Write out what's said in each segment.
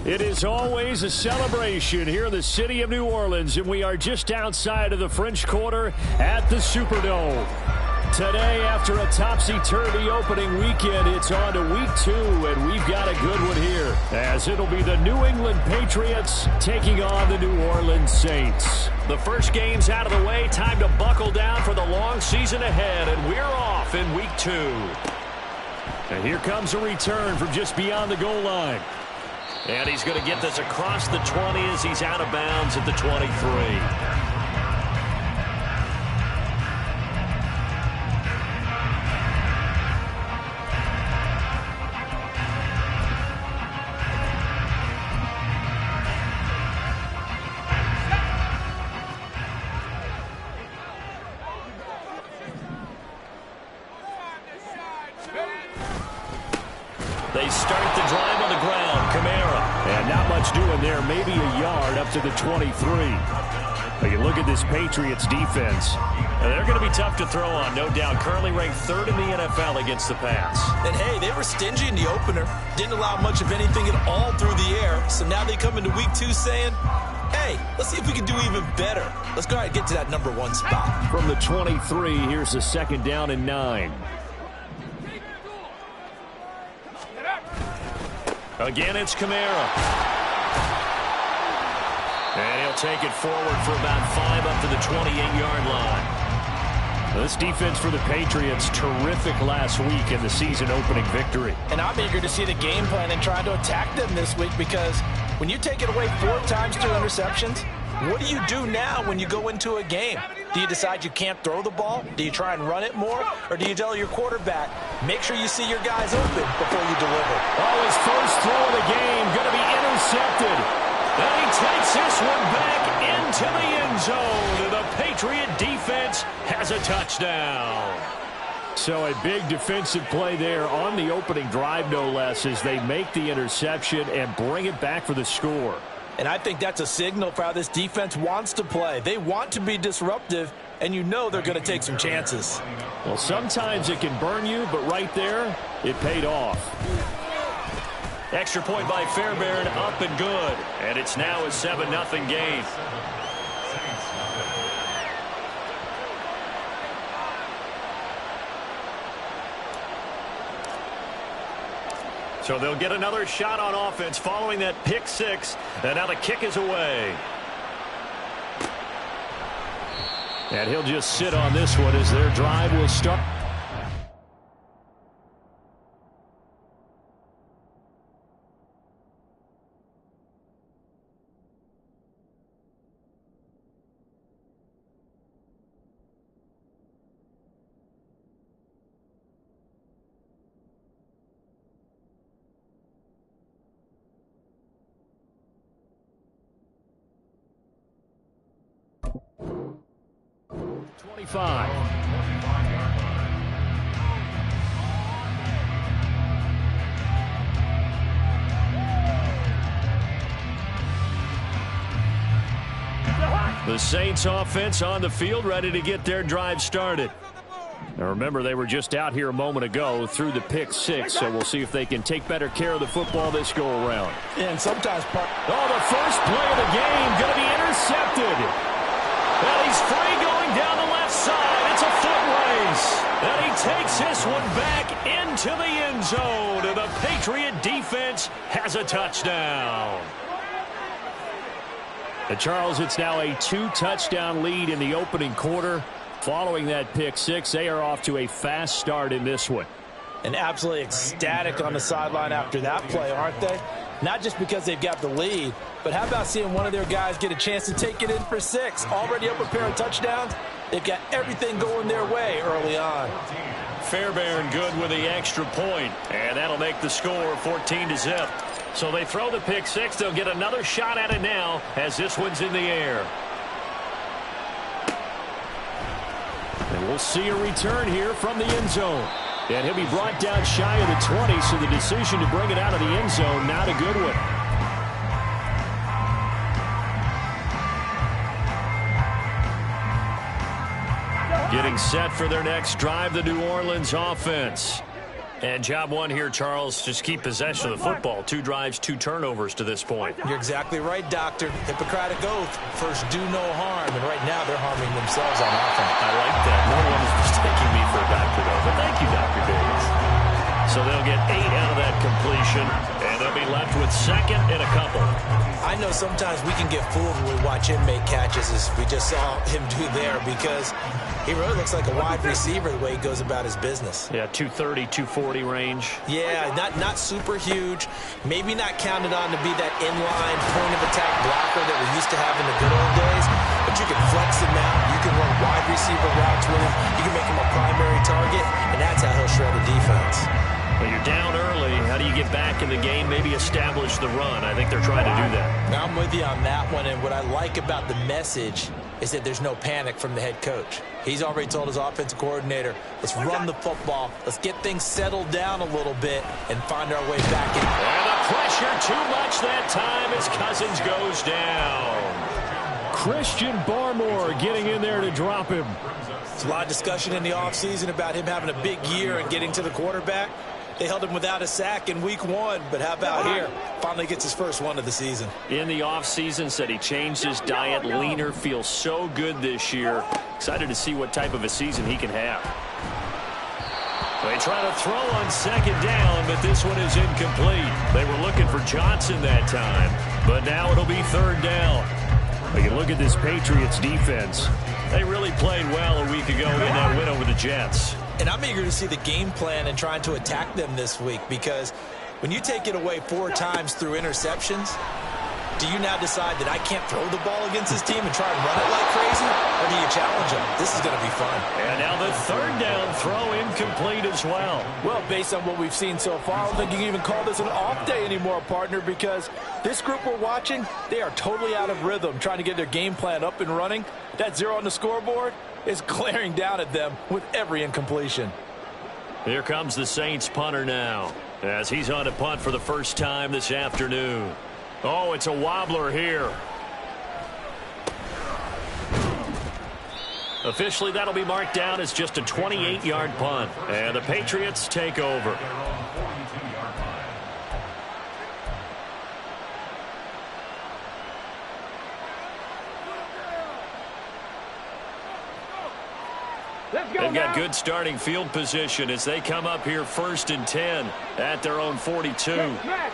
It is always a celebration here in the city of New Orleans, and we are just outside of the French Quarter at the Superdome. Today, after a topsy-turvy opening weekend, it's on to week 2, and we've got a good one here, as it'll be the New England Patriots taking on the New Orleans Saints. The first game's out of the way, time to buckle down for the long season ahead, and we're off in week 2. And here comes a return from just beyond the goal line. And he's going to get this across the 20 as he's out of bounds at the 23. They start the drive on the ground. Kamara. And not much doing there. Maybe a yard up to the 23. But you look at this Patriots defense. They're going to be tough to throw on, no doubt. Currently ranked 3rd in the NFL against the pass. And, hey, they were stingy in the opener. Didn't allow much of anything at all through the air. So now they come into week 2 saying, hey, let's see if we can do even better. Let's go ahead and get to that number 1 spot. From the 23, here's a 2nd down and 9. Again, it's Kamara. And he'll take it forward for about 5 up to the 28-yard line. This defense for the Patriots, terrific last week in the season-opening victory. And I'm eager to see the game plan and trying to attack them this week, because when you take it away 4 times through interceptions, what do you do now when you go into a game? Do you decide you can't throw the ball? Do you try and run it more? Or do you tell your quarterback, make sure you see your guys open before you deliver? Oh, his first throw of the game going to be intercepted. And he takes this one back into the end zone. And the Patriot defense has a touchdown. So a big defensive play there on the opening drive, no less, as they make the interception and bring it back for the score. And I think that's a signal for how this defense wants to play. They want to be disruptive, and you know they're going to take some chances. Well, sometimes it can burn you, but right there, it paid off. Extra point by Fairbairn, up and good. And it's now a 7-0 game. So they'll get another shot on offense following that pick 6. And now the kick is away. And he'll just sit on this one as their drive will start. The Saints offense on the field, ready to get their drive started. Now remember, they were just out here a moment ago through the pick 6, so we'll see if they can take better care of the football this go-around. And sometimes... Oh, the first play of the game going to be intercepted. And he's free going down the left side. It's a foot race. And he takes this one back into the end zone. And the Patriot defense has a touchdown. And Charles, it's now a 2-touchdown lead in the opening quarter. Following that pick 6, they are off to a fast start in this one. And absolutely ecstatic on the sideline after that play, aren't they? Not just because they've got the lead, but how about seeing one of their guys get a chance to take it in for 6? Already up a pair of touchdowns. They've got everything going their way early on. Fairbairn good with the extra point, and that'll make the score 14-0. So they throw the pick 6. They'll get another shot at it now as this one's in the air. And we'll see a return here from the end zone. And he'll be brought down shy of the 20, so the decision to bring it out of the end zone, not a good one. Getting set for their next drive, the New Orleans offense. And job one here, Charles, just keep possession of the football. 2 drives, 2 turnovers to this point. You're exactly right, Doctor. Hippocratic oath. First, do no harm. And right now, they're harming themselves on offense. I like that. No one is mistaking me for a doctor, though. But thank you, Dr. Davis. So they'll get 8 out of that completion, and they'll be left with 2nd and a couple. I know sometimes we can get fooled when we watch him make catches, as we just saw him do there, because he really looks like a wide receiver the way he goes about his business. Yeah, 230, 240 range. Yeah, not super huge. Maybe not counted on to be that inline point-of-attack blocker that we used to have in the good old days, but you can flex him out. You can run wide receiver routes with him. You can make him a primary target, and that's how he'll shred the defense. Well, you're down early. How do you get back in the game? Maybe establish the run. I think they're trying to do that. Now, I'm with you on that one, and what I like about the message is that there's no panic from the head coach. He's already told his offensive coordinator, let's run the football, let's get things settled down a little bit and find our way back in. And the pressure too much that time as Cousins goes down. Christian Barmore getting in there to drop him. There's a lot of discussion in the offseason about him having a big year and getting to the quarterback. They held him without a sack in week 1, but how about here? Finally gets his first one of the season. In the offseason, said he changed his diet, leaner, feels so good this year. Excited to see what type of a season he can have. They try to throw on 2nd down, but this one is incomplete. They were looking for Johnson that time, but now it'll be 3rd down. But you look at this Patriots defense. They really played well a week ago in that win over the Jets. And I'm eager to see the game plan and trying to attack them this week, because when you take it away 4 times through interceptions, do you now decide that I can't throw the ball against this team and try and run it like crazy? Or do you challenge them? This is going to be fun. And now the 3rd down throw incomplete as well. Well, based on what we've seen so far, I don't think you can even call this an off day anymore, partner, because this group we're watching, they are totally out of rhythm, trying to get their game plan up and running. That 0 on the scoreboard is glaring down at them with every incompletion. Here comes the Saints punter now, as he's on to punt for the first time this afternoon. Oh, it's a wobbler here. Officially, that'll be marked down as just a 28-yard punt. And the Patriots take over. They've got good starting field position as they come up here 1st and 10 at their own 42.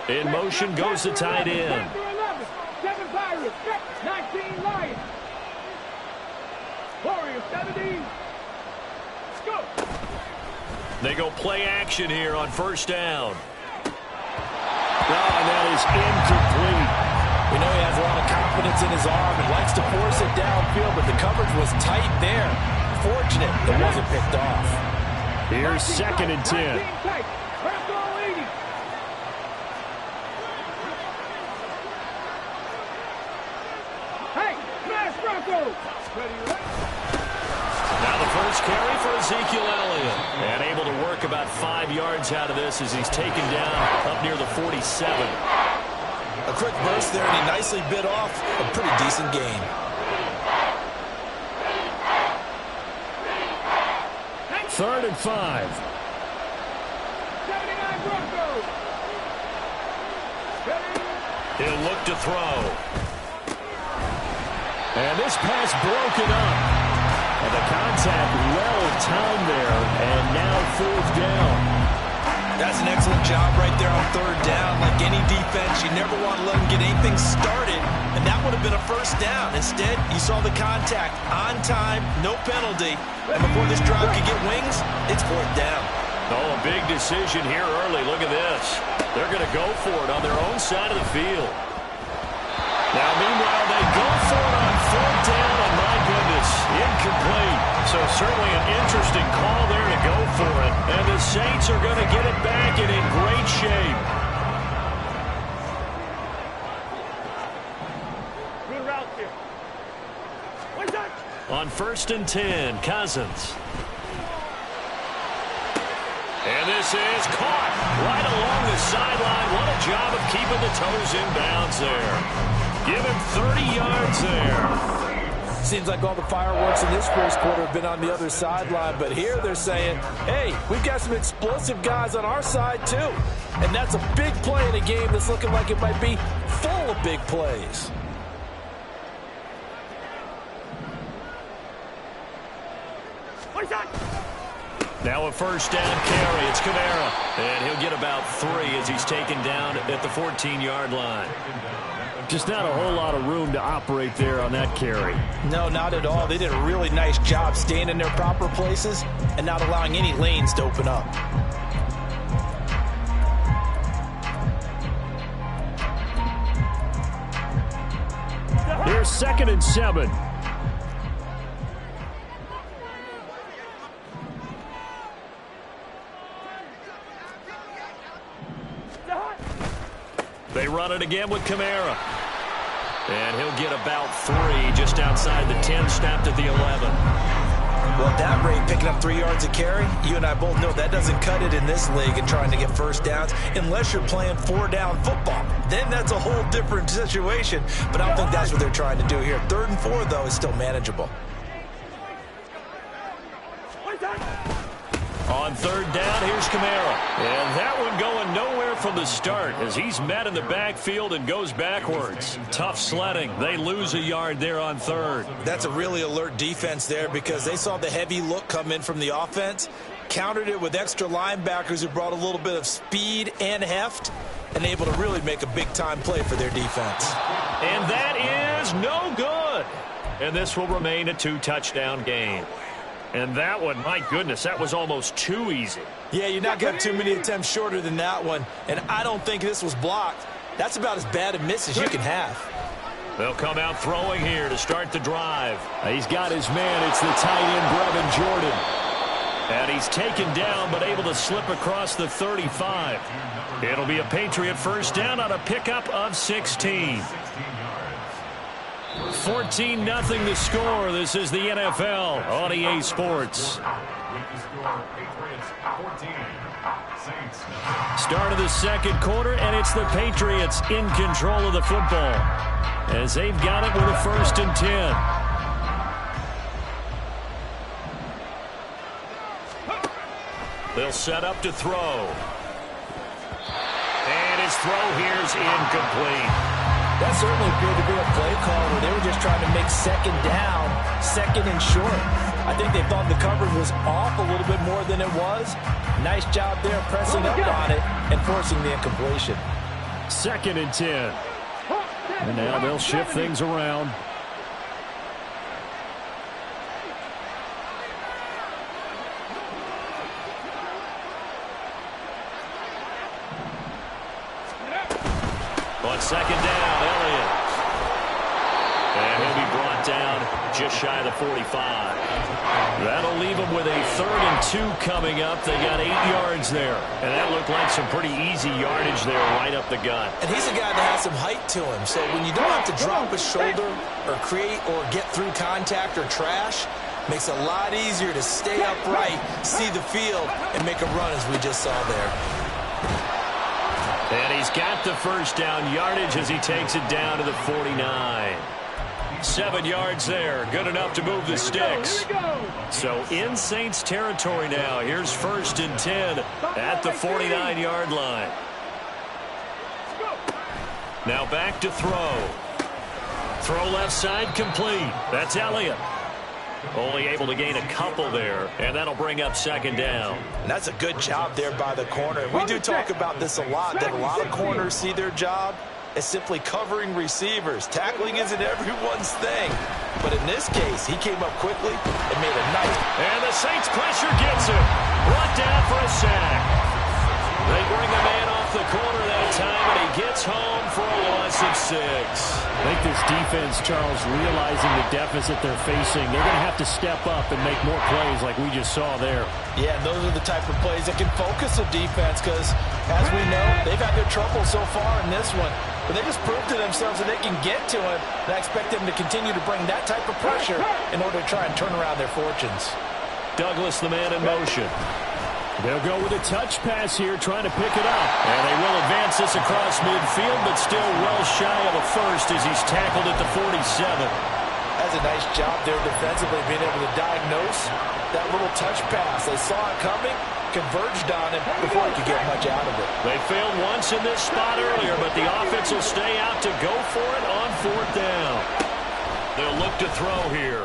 In motion goes the tight end. 7 Pirates, 19 Lions. Warriors 17. Go. They go play action here on 1st down. Oh, and that is incomplete. We know he has a lot of confidence in his arm and likes to force it downfield, but the coverage was tight there. Fortunate it wasn't picked off. Here's 2nd and 10. Now the first carry for Ezekiel Elliott. And able to work about 5 yards out of this as he's taken down up near the 47. A quick burst there, and he nicely bit off a pretty decent gain. Third and 5. 79 Broncos. He'll look to throw. And this pass broken up. And the contact well timed there. And now 4th down. That's an excellent job right there on 3rd down. Like any defense, you never want to let them get anything started, and that would have been a 1st down. Instead, you saw the contact on time, no penalty, and before this drive could get wings, it's 4th down. Oh, a big decision here early. Look at this. They're going to go for it on their own side of the field. Now, meanwhile, they go for it on 4th down, and my goodness, incomplete. So certainly an interesting call there to go for it. And the Saints are going to get it back and in great shape. Good route here. What's that? On 1st and 10, Cousins. And this is caught right along the sideline. What a job of keeping the toes in bounds there. Give him 30 yards there. Seems like all the fireworks in this first quarter have been on the other sideline, but here they're saying, hey, we've got some explosive guys on our side too. And that's a big play in a game that's looking like it might be full of big plays. Now a first down carry. It's Kamara. And he'll get about 3 as he's taken down at the 14-yard line. Just not a whole lot of room to operate there on that carry. No, not at all. They did a really nice job staying in their proper places and not allowing any lanes to open up. Here's 2nd and 7. They run it again with Kamara. And he'll get about 3 just outside the 10, snapped at the 11. Well, at that rate, picking up 3 yards a carry, you and I both know that doesn't cut it in this league and trying to get first downs unless you're playing 4-down football. Then that's a whole different situation, but I don't think that's what they're trying to do here. 3rd and 4, though, is still manageable. On 3rd down, here's Kamara. And that one going nowhere from the start as he's met in the backfield and goes backwards. Tough sledding. They lose a yard there on 3rd. That's a really alert defense there because they saw the heavy look come in from the offense, countered it with extra linebackers who brought a little bit of speed and heft, and able to really make a big-time play for their defense. And that is no good. And this will remain a 2-touchdown game. And that one, my goodness, that was almost too easy. Yeah, you're not got too many attempts shorter than that one. And I don't think this was blocked. That's about as bad a miss as you can have. They'll come out throwing here to start the drive. He's got his man. It's the tight end, Brevin Jordan. And he's taken down but able to slip across the 35. It'll be a Patriot first down on a pickup of 16. 14-0 the score. This is the NFL on EA Sports. Start of the 2nd quarter, and it's the Patriots in control of the football as they've got it with a 1st and 10. They'll set up to throw. And his throw here's incomplete. That certainly appeared to be a play call where they were just trying to make 2nd down, 2nd and short. I think they thought the coverage was off a little bit more than it was. Nice job there pressing up on it and forcing the incompletion. 2nd and 10. And now they'll shift things around. On 2nd down, Elliott. And he'll be brought down just shy of the 45. That'll leave them with a 3rd and 2 coming up. They got 8 yards there. And that looked like some pretty easy yardage there right up the gut. And he's a guy that has some height to him. So when you don't have to drop a shoulder or create or get through contact or trash, makes it a lot easier to stay upright, see the field, and make a run as we just saw there. And he's got the first down yardage as he takes it down to the 49. 7 yards there. Good enough to move the sticks. So in Saints territory now. Here's 1st and 10 at the 49-yard line. Now back to throw. Throw left side complete. That's Elliott. Only able to gain a couple there, and that'll bring up 2nd down. And that's a good job there by the corner. And we do talk about this a lot, that a lot of corners see their job as simply covering receivers. Tackling isn't everyone's thing. But in this case, he came up quickly and made a nice... And the Saints pressure gets him. Brought down for a sack. They bring a man off the corner that time, and he gets home for a loss of 6. I think this defense, Charles, realizing the deficit they're facing, they're going to have to step up and make more plays like we just saw there. Yeah, those are the type of plays that can focus a defense because, as we know, they've had their trouble so far in this one. But they just proved to themselves that they can get to him, and I expect them to continue to bring that type of pressure in order to try and turn around their fortunes. Douglas, the man in motion. They'll go with a touch pass here, trying to pick it up. And they will advance this across midfield, but still well shy of a first as he's tackled at the 47. That's a nice job there defensively, being able to diagnose that little touch pass. They saw it coming, converged on him before he could get much out of it. They failed once in this spot earlier, but the offense will stay out to go for it on 4th down. They'll look to throw here.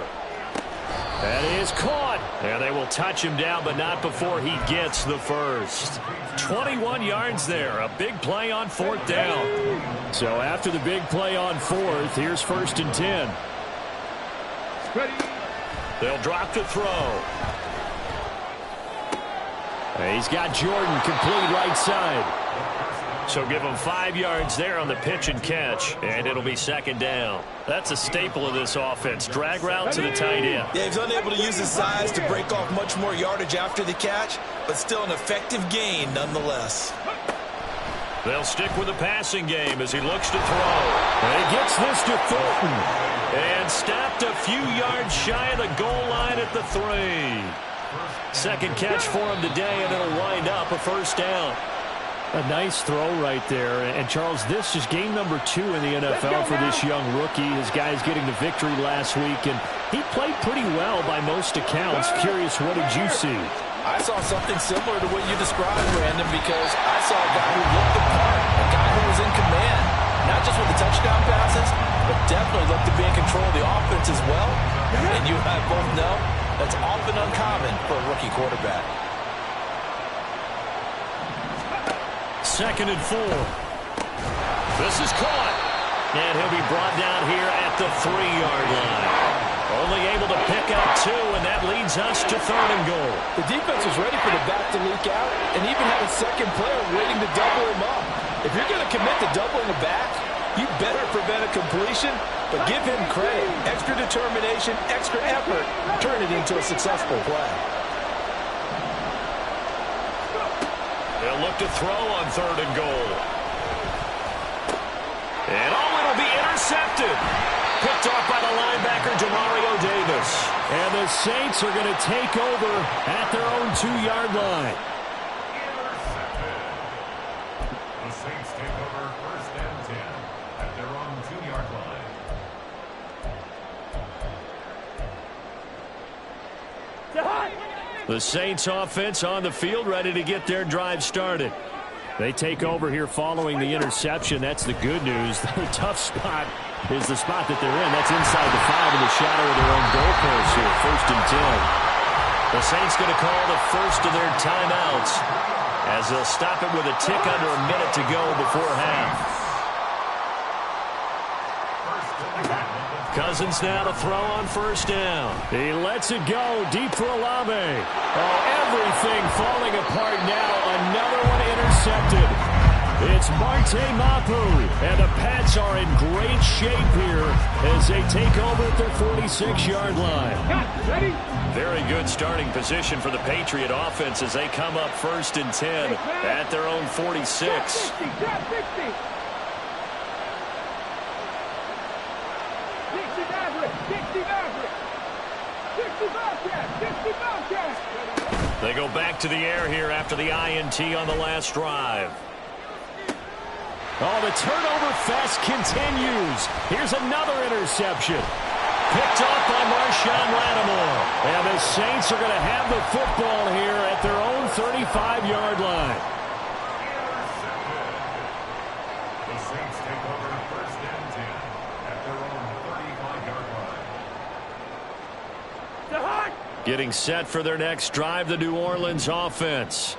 That is caught. And they will touch him down, but not before he gets the first. 21 yards there. A big play on 4th down. So after the big play on 4th, here's 1st and 10. They'll drop to throw. He's got Jordan complete right side. So give him 5 yards there on the pitch and catch, and it'll be 2nd down. That's a staple of this offense. Drag route to the tight end. Yeah, he's unable to use his size to break off much more yardage after the catch, but still an effective gain nonetheless. They'll stick with the passing game as he looks to throw. And he gets this to Thornton. And stopped a few yards shy of the goal line at the 3. Second catch for him today, and it'll wind up a 1st down. A nice throw right there. And, Charles, this is game number 2 in the NFL for this young rookie. His guys getting the victory last week, and he played pretty well by most accounts. Curious, what did you see? I saw something similar to what you described, Brandon, because I saw a guy who looked the part, a guy who was in command, not just with the touchdown passes, but definitely looked to be in control of the offense as well. And you and I both know that's often uncommon for a rookie quarterback. 2nd and 4. This is caught. And he'll be brought down here at the 3-yard line. Only able to pick up 2, and that leads us to 3rd and goal. The defense was ready for the back to leak out and even had a second player waiting to double him up. If you're going to commit to doubling the back, you better prevent a completion, but give him credit. Extra determination, extra effort, turn it into a successful play. They'll look to throw on 3rd and goal. And it'll be intercepted. Picked off by the linebacker, Demario Davis. And the Saints are going to take over at their own 2-yard line. The Saints take over 1st and 10 at their own 2-yard line. The Saints offense on the field, ready to get their drive started. They take over here following the interception. That's the good news. The tough spot is the spot that they're in. That's inside the 5 in the shadow of their own goalpost here. 1st and 10. The Saints going to call the first of their timeouts as they'll stop it with a tick under a minute to go before half. Cousins now to throw on 1st down. He lets it go deep for Olave. Oh, everything falling apart now. Another one intercepted. It's Marte Mapu, and the Pats are in great shape here as they take over at their 46-yard line. Very good starting position for the Patriot offense as they come up 1st and 10 at their own 46. They go back to the air here after the INT on the last drive. Oh, the turnover fest continues. Here's another interception. Picked off by Marshawn Lattimore. And the Saints are going to have the football here at their own 35-yard line. The Saints take over 1st and 10 at their own 35-yard line. Getting set for their next drive, the New Orleans offense.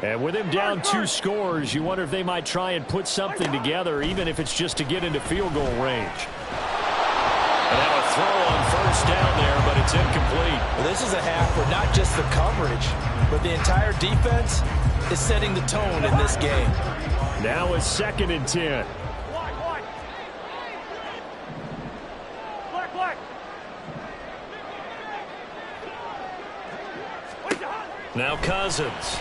And with him down 2 scores, you wonder if they might try and put something together, even if it's just to get into field goal range. And now a throw on 1st down there, but it's incomplete. Well, this is a half where not just the coverage, but the entire defense is setting the tone in this game. Now it's 2nd and 10. Now Cousins.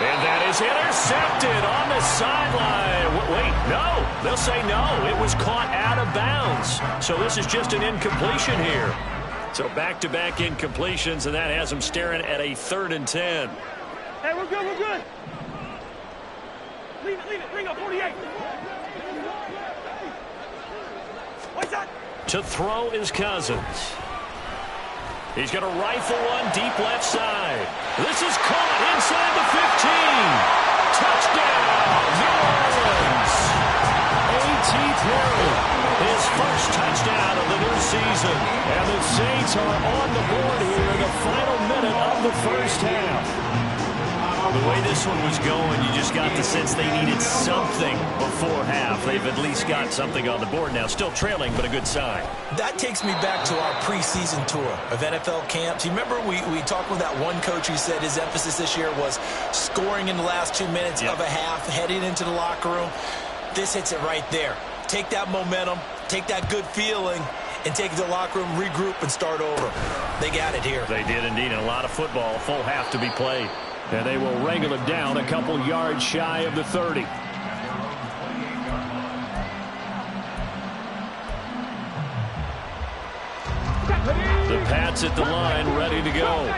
And that is intercepted on the sideline. Wait, no. They'll say no. It was caught out of bounds. So this is just an incompletion here. So back-to-back incompletions, and that has them staring at a 3rd and 10. Hey, we're good, we're good. Leave it, bring up 48. To throw is Cousins. He's going to rifle one deep left side. This is caught inside the 15. Touchdown, New Orleans. A.T. Perry, his first touchdown of the new season. And the Saints are on the board here in the final minute of the first half. The way this one was going, you just got the sense they needed something before half. They've at least got something on the board now. Still trailing, but a good sign. That takes me back to our preseason tour of NFL camps. You remember we talked with that one coach who said his emphasis this year was scoring in the last 2 minutes of a half, heading into the locker room. This hits it right there. Take that momentum, take that good feeling, and take it to the locker room, regroup, and start over. They got it here. They did indeed, and a lot of football, a full half to be played. And they will wrangle him down a couple yards shy of the 30. The Pats at the line, ready to go.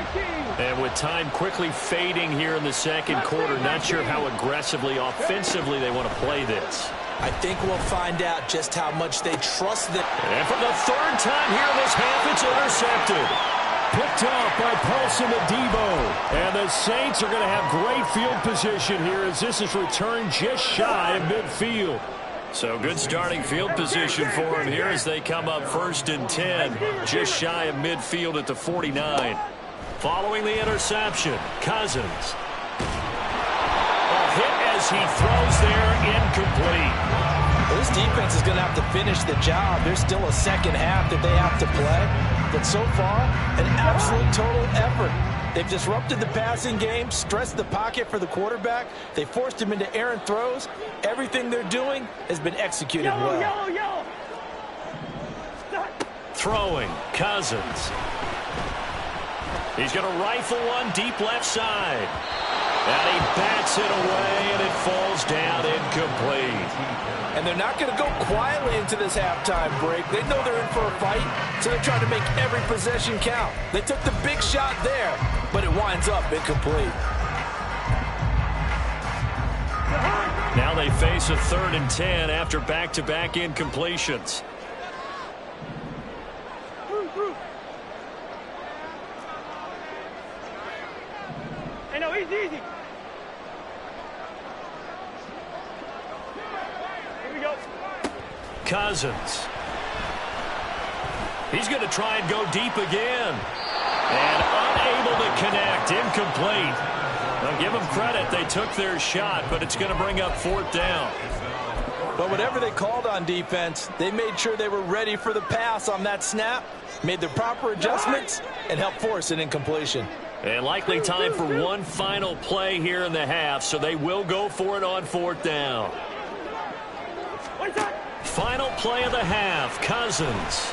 And with time quickly fading here in the second quarter, not sure how aggressively, offensively they want to play this. I think we'll find out just how much they trust them. And for the third time here in this half, it's intercepted. Picked off by Paulson Adebo. And the Saints are going to have great field position here as this is returned just shy of midfield. So good starting field position for them here as they come up 1st and 10, just shy of midfield at the 49. Following the interception, Cousins. A hit as he throws there, incomplete. This defense is going to have to finish the job. There's still a second half that they have to play. But so far, an absolute total effort. They've disrupted the passing game, stressed the pocket for the quarterback. They forced him into errant throws. Everything they're doing has been executed well. Throwing, Cousins. He's going to rifle one deep left side. And he bats it away, and it falls down incomplete. And they're not going to go quietly into this halftime break. They know they're in for a fight, so they're trying to make every possession count. They took the big shot there, but it winds up incomplete. Now they face a 3rd and 10 after back-to-back incompletions. Hey, no, easy. Cousins. He's going to try and go deep again. And unable to connect. Incomplete. Now give them credit. They took their shot, but it's going to bring up 4th down. But whatever they called on defense, they made sure they were ready for the pass on that snap, made the proper adjustments, and helped force an incompletion. And likely time for one final play here in the half, so they will go for it on 4th down. Final play of the half, Cousins.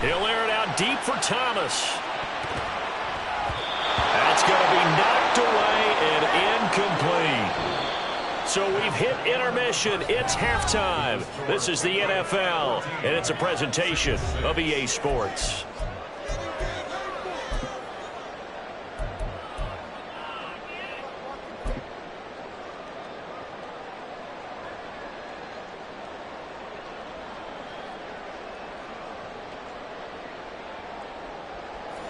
He'll air it out deep for Thomas. That's going to be knocked away and incomplete. So we've hit intermission. It's halftime. This is the NFL, and it's a presentation of EA Sports.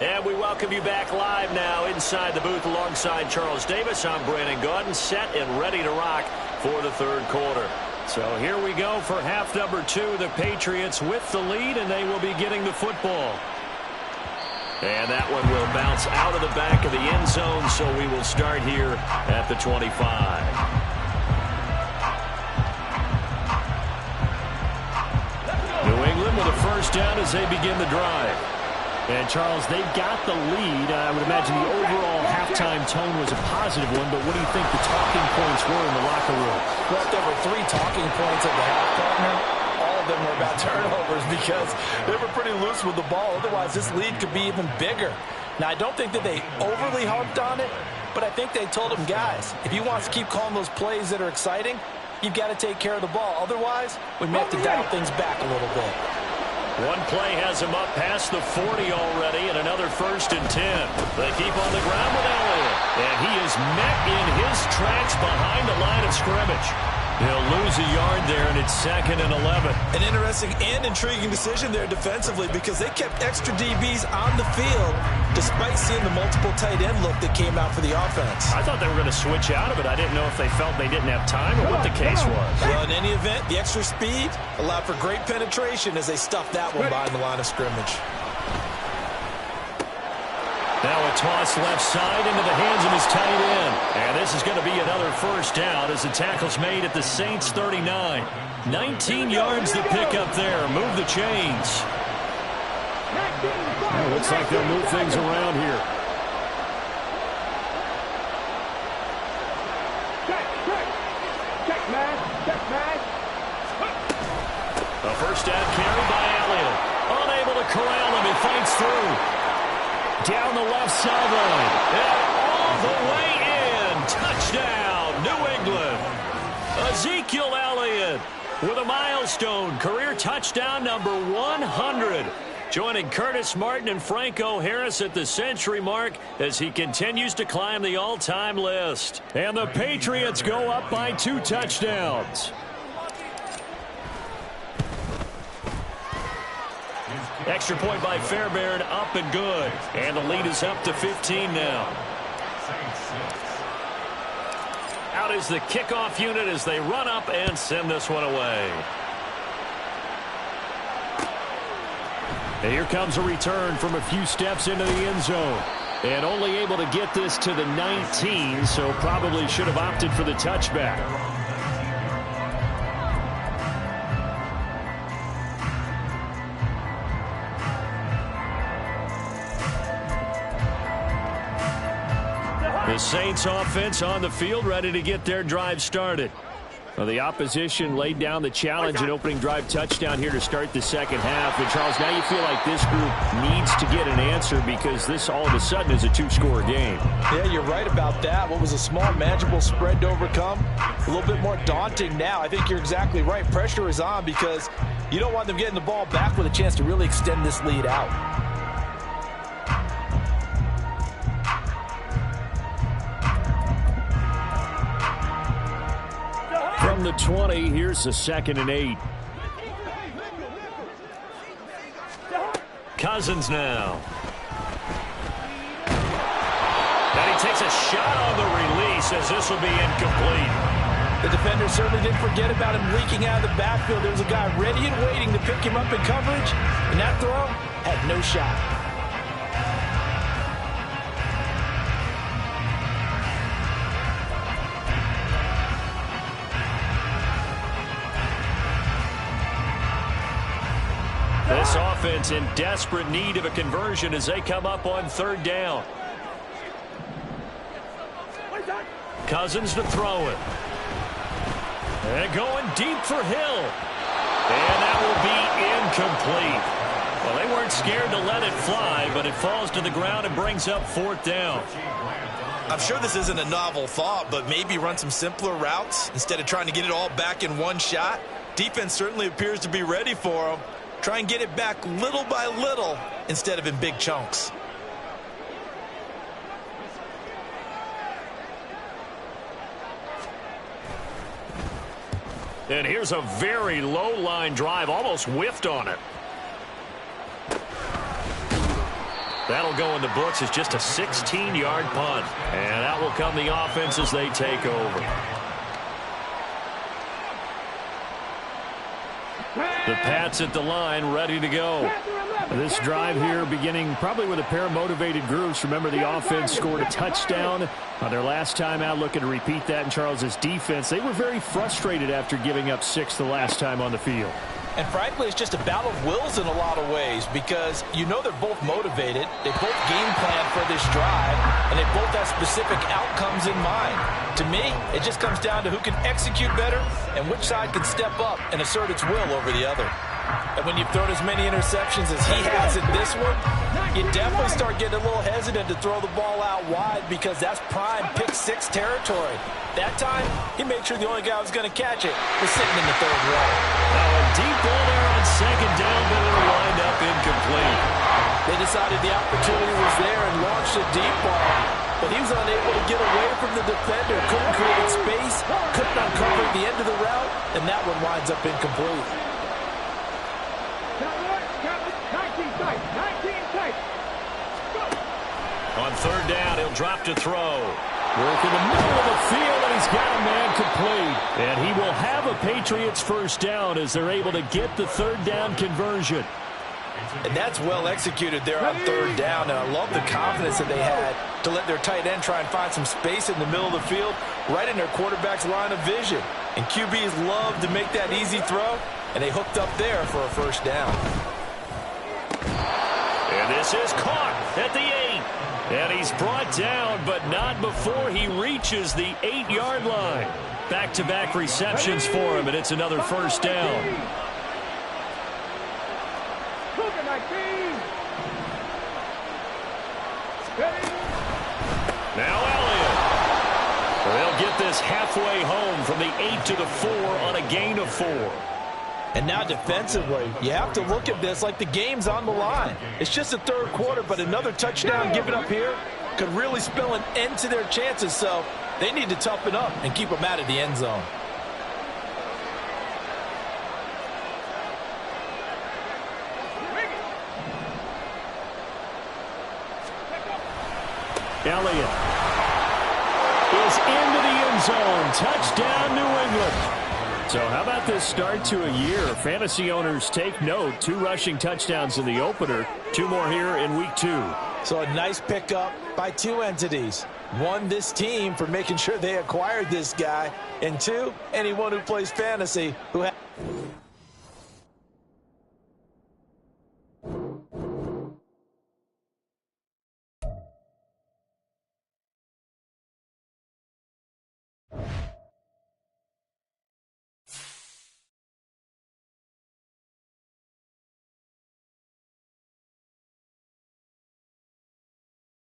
And we welcome you back live now inside the booth alongside Charles Davis. I'm Brandon Gaudin, set and ready to rock for the 3rd quarter. So here we go for half number 2. The Patriots with the lead, and they will be getting the football. And that one will bounce out of the back of the end zone, so we will start here at the 25. New England with a first down as they begin the drive. And, Charles, they've got the lead. I would imagine the overall halftime tone was a positive one, but what do you think the talking points were in the locker room? Well, if there were 3 talking points at the half, partner, all of them were about turnovers because they were pretty loose with the ball. Otherwise, this lead could be even bigger. Now, I don't think that they overly harped on it, but I think they told them, guys, if you want to keep calling those plays that are exciting, you've got to take care of the ball. Otherwise, we may have to dial things back a little bit. One play has him up past the 40 already, and another 1st and 10. They keep on the ground with Elliott, and he is met in his tracks behind the line of scrimmage. He'll lose a yard there, and it's 2nd and 11. An interesting and intriguing decision there defensively because they kept extra DBs on the field despite seeing the multiple tight end look that came out for the offense. I thought they were going to switch out of it. I didn't know if they felt they didn't have time or what the case was. Well, in any event, the extra speed allowed for great penetration as they stuffed that one behind the line of scrimmage. Now a toss left side into the hands of his tight end. And this is going to be another first down as the tackle's made at the Saints 39. 19 yards to pick up there. Move the chains. Well, looks like they'll move things around here. A first down carry by Elliott. Unable to corral him. He fights through. Down the left sideline. And all the way in. Touchdown, New England. Ezekiel Elliott with a milestone. Career touchdown number 100. Joining Curtis Martin and Franco Harris at the century mark as he continues to climb the all-time list. And the Patriots go up by 2 touchdowns. Extra point by Fairbairn, up and good. And the lead is up to 15 now. Out is the kickoff unit as they run up and send this one away. And here comes a return from a few steps into the end zone. And only able to get this to the 19, so probably should have opted for the touchback. The Saints offense on the field, ready to get their drive started. Well, the opposition laid down the challenge and opening drive touchdown here to start the second half. And, Charles, now you feel like this group needs to get an answer because this all of a sudden is a 2-score game. Yeah, you're right about that. What was a small, manageable spread to overcome, a little bit more daunting now. I think you're exactly right. Pressure is on because you don't want them getting the ball back with a chance to really extend this lead out. From the 20, here's the 2nd and 8. Cousins now. And he takes a shot on the release as this will be incomplete. The defender certainly didn't forget about him leaking out of the backfield. There was a guy ready and waiting to pick him up in coverage, and that throw had no shot. This offense in desperate need of a conversion as they come up on 3rd down. Cousins to throw it. And going deep for Hill. And that will be incomplete. Well, they weren't scared to let it fly, but it falls to the ground and brings up 4th down. I'm sure this isn't a novel thought, but maybe run some simpler routes instead of trying to get it all back in one shot. Defense certainly appears to be ready for them. Try and get it back little by little instead of in big chunks. And here's a very low line drive, almost whiffed on it. That'll go in the books as just a 16-yard punt. And out will come the offense as they take over. The Pats at the line, ready to go. This drive here beginning probably with a pair of motivated groups. Remember, the offense scored a touchdown on their last time out, looking to repeat that in Charles's defense. They were very frustrated after giving up 6 the last time on the field. And frankly, it's just a battle of wills in a lot of ways because you know they're both motivated. They both game plan for this drive, and they both have specific outcomes in mind. To me, it just comes down to who can execute better and which side can step up and assert its will over the other. And when you've thrown as many interceptions as he has in this one, you definitely start getting a little hesitant to throw the ball out wide because that's prime pick-6 territory. That time, he made sure the only guy who was going to catch it was sitting in the 3rd row. Now a deep ball there on 2nd down, but it'll wind up incomplete. They decided the opportunity was there and launched a deep ball, but he was unable to get away from the defender, couldn't create space, couldn't uncover at the end of the route, and that one winds up incomplete. 19 tight, 19 tight. On third down, he'll drop to throw. Work in the middle of the field, and he's got a man complete. And he will have a Patriots first down as they're able to get the third down conversion. And that's well executed there on third down. And I love the confidence that they had to let their tight end try and find some space in the middle of the field, right in their quarterback's line of vision. And QBs love to make that easy throw, and they hooked up there for a first down. And this is caught at the 8. And he's brought down, but not before he reaches the 8-yard line. Back-to-back receptions for him, and it's another first down. Now Elliott. They'll get this halfway home from the 8 to the 4 on a gain of 4. And now defensively, you have to look at this like the game's on the line. It's just the third quarter, but another touchdown given up here could really spell an end to their chances. So they need to toughen up and keep them out of the end zone. Elliott is into the end zone. Touchdown, New England. So how about this start to a year? Fantasy owners take note. 2 rushing touchdowns in the opener. 2 more here in week 2. So a nice pickup by 2 entities. 1, this team for making sure they acquired this guy. And 2, anyone who plays fantasy who has